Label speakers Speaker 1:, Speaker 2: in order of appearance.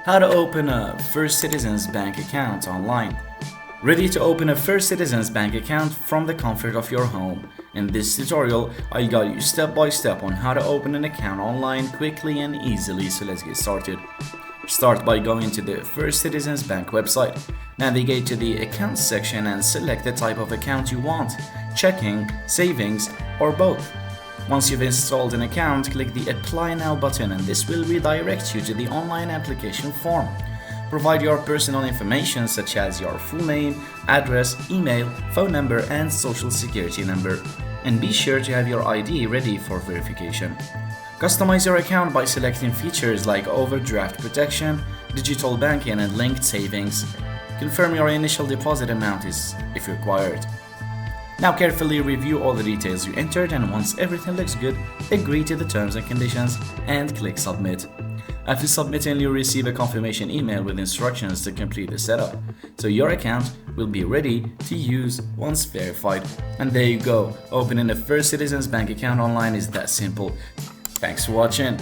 Speaker 1: How to open a First Citizens Bank account online. Ready to open a First Citizens Bank account from the comfort of your home. In this tutorial, I got you step by step on how to open an account online quickly and easily, so let's get started. Start by going to the First Citizens Bank website. Navigate to the Accounts section and select the type of account you want, checking, savings, or both. Once you've installed an account, click the Apply Now button and this will redirect you to the online application form. Provide your personal information such as your full name, address, email, phone number, and social security number. And be sure to have your ID ready for verification. Customize your account by selecting features like overdraft protection, digital banking, and linked savings. Confirm your initial deposit amount if required. Now carefully review all the details you entered, and once everything looks good, agree to the terms and conditions and click Submit. After submitting, you'll receive a confirmation email with instructions to complete the setup, so your account will be ready to use once verified. And there you go, opening a First Citizens Bank account online is that simple. Thanks for watching.